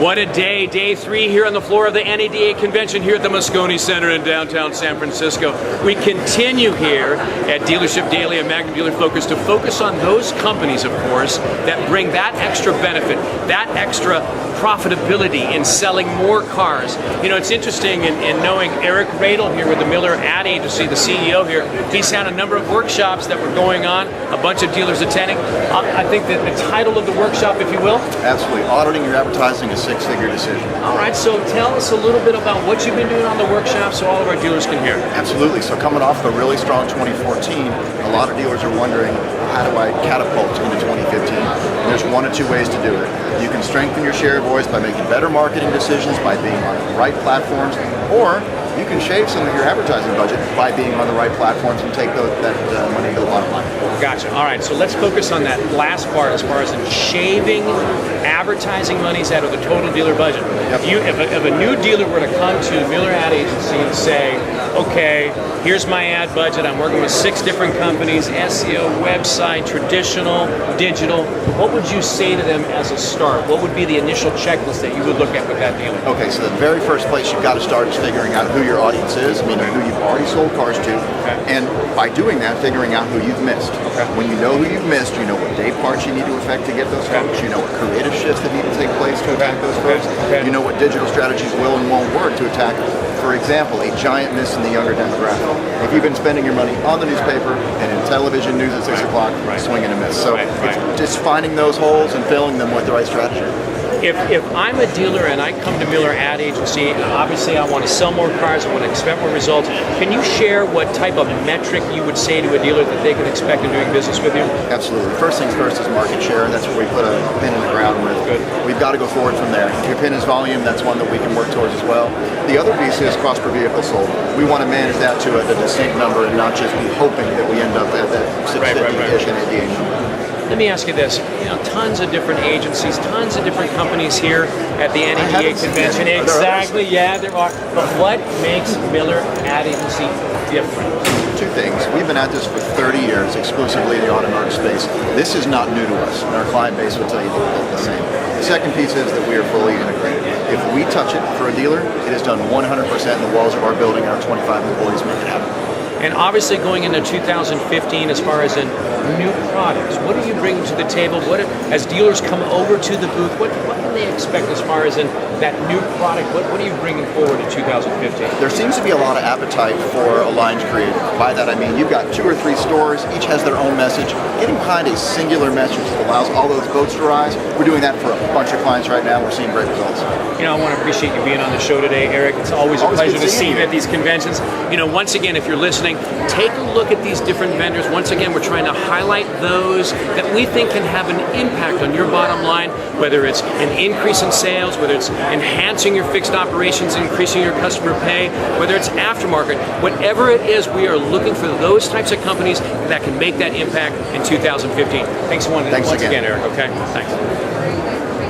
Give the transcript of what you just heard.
What a day, day 3 here on the floor of the NADA convention here at the Moscone Center in downtown San Francisco. We continue here at Dealership Daily and Magnum Dealer Focus to focus on those companies, of course, that bring that extra benefit, that extra profitability in selling more cars. You know, it's interesting in knowing Eric Radel here with the Miller Ad Agency, the CEO here. He's had a number of workshops that were going on, a bunch of dealers attending. I think that the title of the workshop, if you will? Absolutely. Auditing your advertising is a six-figure decision. All right, so tell us a little bit about what you've been doing on the workshop so all of our dealers can hear. Absolutely. So coming off of a really strong 2014, a lot of dealers are wondering, how do I catapult into 2015? And there's one of two ways to do it. You can strengthen your share of voice by making better marketing decisions, by being on the right platforms, or you can shave some of your advertising budget by being on the right platforms and take that money to the bottom line. Gotcha. All right, so let's focus on that last part as far as in shaving advertising monies out of the total dealer budget. Yep. If a new dealer were to come to Miller Ad Agency and say, okay, here's my ad budget, I'm working with 6 different companies, SEO, website, traditional, digital, what would you say to them as a start? What would be the initial checklist that you would look at with that dealer? Okay, so the very first place you've got to start is figuring out who your audience is, meaning who you've already sold cars to, and by doing that, figuring out who you've missed. Okay. When you know who you've missed, you know what day parts you need to affect to get those folks, you know what creative shifts that need to take place to attack those folks, you know what digital strategies will and won't work to attack, for example, a giant miss in the younger demographic. If you've been spending your money on the newspaper and in television news at 6 o'clock, swing and a miss. So it's just finding those holes and filling them with the right strategy. If I'm a dealer and I come to Miller Ad Agency, obviously I want to sell more cars, I want to expect more results, can you share what type of metric you would say to a dealer that they can expect in doing business with you? Absolutely. First things first is market share. That's what we put a pin in the ground with. Good. We've got to go forward from there. If your pin is volume, that's one that we can work towards as well. The other piece is cost per vehicle sold. We want to manage that to a distinct number and not just be hoping that we end up at that 650-ish NADA number. Let me ask you this, tons of different agencies, tons of different companies here at the NADA convention. Exactly, yeah, there are. But what makes Miller Ad Agency different? 2 things. We've been at this for 30 years, exclusively in the automotive space. This is not new to us, and our client base will tell you the same. The second piece is that we are fully integrated. If we touch it for a dealer, it is done 100% in the walls of our building, and our 25 employees make it happen. And obviously going into 2015, as far as in new products, what are you bringing to the table? As dealers come over to the booth, what can they expect as far as in that new product? What are you bringing forward in 2015? There seems to be a lot of appetite for aligned creative. By that I mean you've got 2 or 3 stores, each has their own message. Getting behind a singular message that allows all those boats to rise. We're doing that for a bunch of clients right now. We're seeing great results. I want to appreciate you being on the show today, Eric. It's always a pleasure to see you at these conventions. Once again, if you're listening, take a look at these different vendors. Once again, we're trying to highlight those that we think can have an impact on your bottom line, whether it's an increase in sales, whether it's enhancing your fixed operations, increasing your customer pay, whether it's aftermarket, whatever it is, we are looking for those types of companies that can make that impact in 2015. Thanks once again, Eric. Okay, thanks.